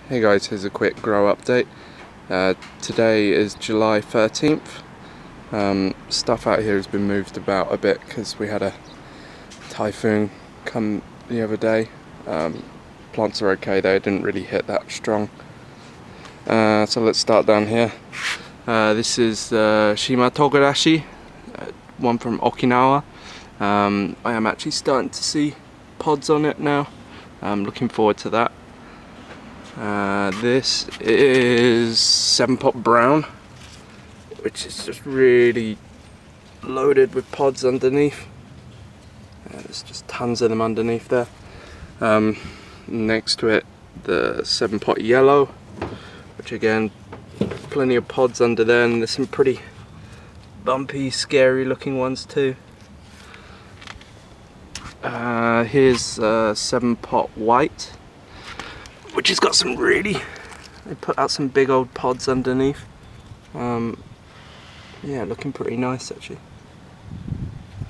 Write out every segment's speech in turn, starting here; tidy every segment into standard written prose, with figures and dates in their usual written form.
Hey guys, here's a quick grow update. Today is July 13th. Stuff out here has been moved about a bit because we had a typhoon come the other day. Plants are okay though, it didn't really hit that strong. So let's start down here. This is the Shima Togarashi, one from Okinawa. I am actually starting to see pods on it now. I'm looking forward to that. This is 7-pot brown, which is just really loaded with pods underneath. There's just tons of them underneath there. Next to it, the 7-pot yellow, which again, plenty of pods under there, and there's some pretty bumpy, scary looking ones too. Here's 7-pot white, which has got some really, they put out some big old pods underneath. Yeah, looking pretty nice actually.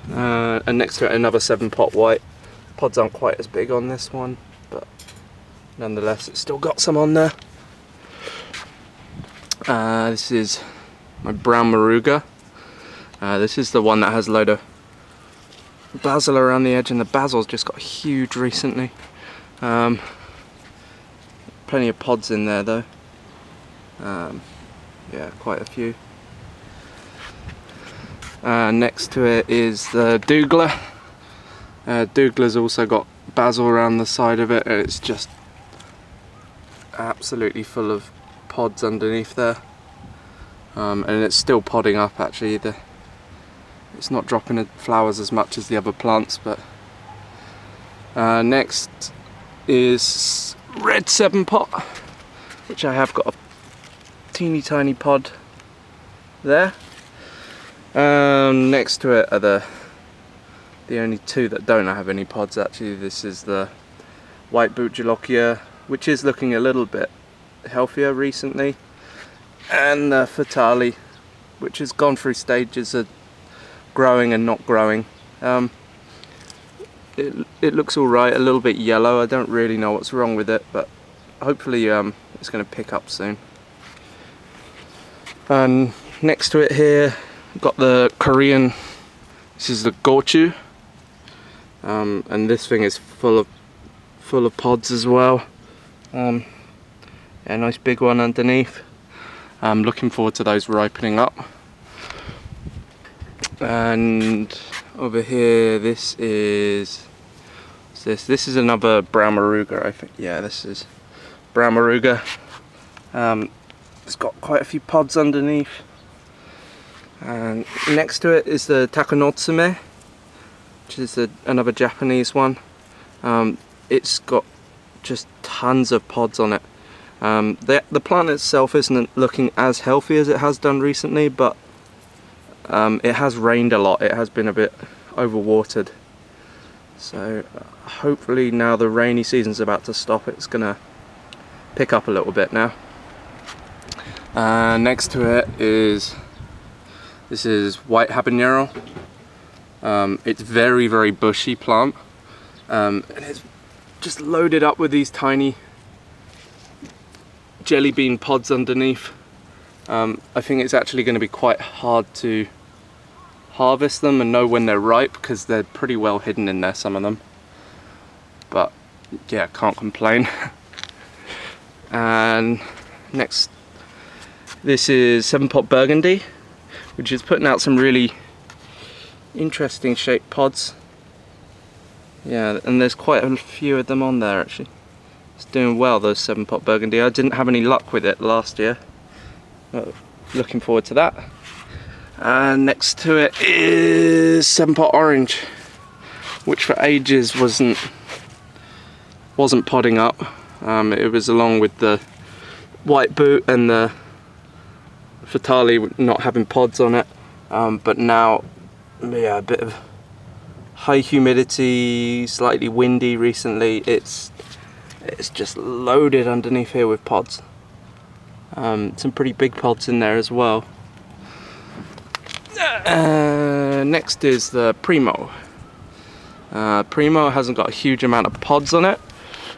And next to it, another 7-pot white. Pods aren't quite as big on this one, but nonetheless it's still got some on there. This is my brown Moruga. This is the one that has a load of basil around the edge, and the basil's just got huge recently. Plenty of pods in there though. Yeah, quite a few. Next to it is the Douglas. Douglas also got basil around the side of it, and it's just absolutely full of pods underneath there. And it's still podding up actually. It's not dropping flowers as much as the other plants, but next is red 7-pot, which I have got a teeny tiny pod there. Next to it are the only two that don't have any pods actually. This is the white boot Jolokia, which is looking a little bit healthier recently, and the Fatali, which has gone through stages of growing and not growing. It looks alright, a little bit yellow. I don't really know what's wrong with it, but hopefully it's going to pick up soon. And next to it here, we've got the Korean, this is the Gochu, and this thing is full of pods as well. A nice big one underneath. I'm looking forward to those ripening up. And over here, this is another brown Moruga, I think. Yeah, this is brown Moruga. It's got quite a few pods underneath. And next to it is the Takanotsume, which is another Japanese one. It's got just tons of pods on it. The plant itself isn't looking as healthy as it has done recently, but it has rained a lot. It has been a bit overwatered. So hopefully now the rainy season's about to stop, it's gonna pick up a little bit now. Next to it is, this is white habanero. It's very, very bushy plant, and it's just loaded up with these tiny jelly bean pods underneath. I think it's actually going to be quite hard to harvest them and know when they're ripe, because they're pretty well hidden in there, some of them. But yeah, can't complain. And next, this is 7-pot burgundy, which is putting out some really interesting shaped pods. Yeah, and there's quite a few of them on there actually. It's doing well, those 7-pot burgundy. I didn't have any luck with it last year. Looking forward to that. And next to it is 7-pot orange, which for ages wasn't podding up. It was along with the white boot and the Fatali not having pods on it. But now, yeah, a bit of high humidity, slightly windy recently. It's just loaded underneath here with pods. Some pretty big pods in there as well. Next is the Primo. Primo hasn't got a huge amount of pods on it.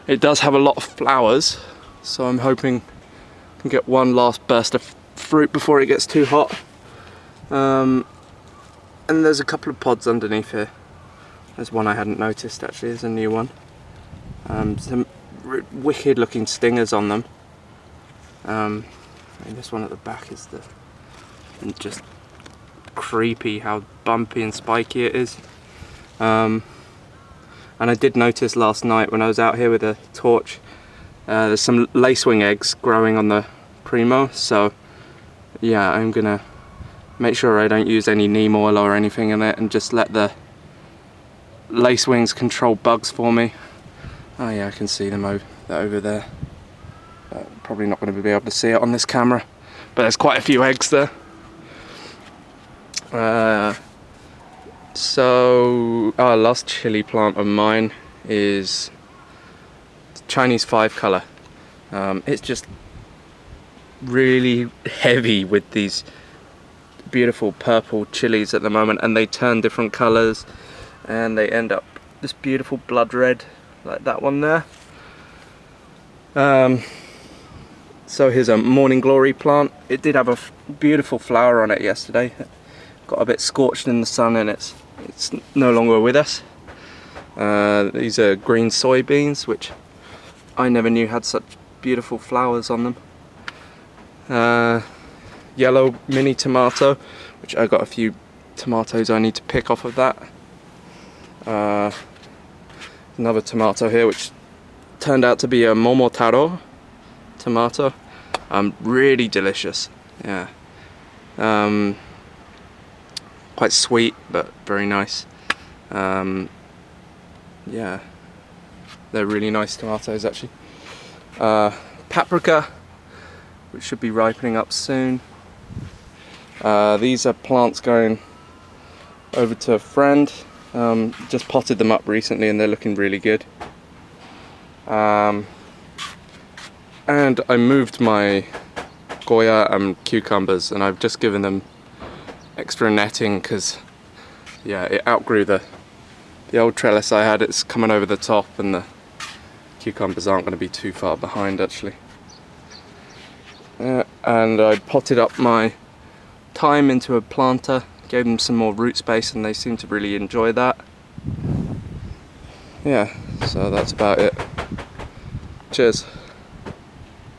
It does have a lot of flowers, so I'm hoping I can get one last burst of fruit before it gets too hot. And there's a couple of pods underneath here. There's one I hadn't noticed actually, there's a new one. Some wicked looking stingers on them. And this one at the back is just creepy how bumpy and spiky it is. And I did notice last night when I was out here with a torch, there's some lacewing eggs growing on the Primo, so yeah, I'm gonna make sure I don't use any neem oil or anything in it and just let the lacewings control bugs for me. Oh yeah, I can see them over there. Probably not going to be able to see it on this camera, but there's quite a few eggs there. So our last chili plant of mine is Chinese 5-color. It's just really heavy with these beautiful purple chilies at the moment, and they turn different colors and they end up this beautiful blood red like that one there. So here's a morning glory plant. It did have a beautiful flower on it yesterday. Got a bit scorched in the sun and it's no longer with us. These are green soybeans, which I never knew had such beautiful flowers on them. Yellow mini tomato, which I got a few tomatoes I need to pick off of that. Another tomato here, which turned out to be a momotaro tomato. Really delicious, yeah. Quite sweet, but very nice. Yeah, they're really nice tomatoes actually. Paprika, which should be ripening up soon. These are plants going over to a friend. Just potted them up recently and they're looking really good. And I moved my Goya and cucumbers, and I've just given them extra netting because yeah, it outgrew the old trellis I had. It's coming over the top and the cucumbers aren't going to be too far behind actually. And I potted up my thyme into a planter, gave them some more root space and they seem to really enjoy that. Yeah, so that's about it. Cheers.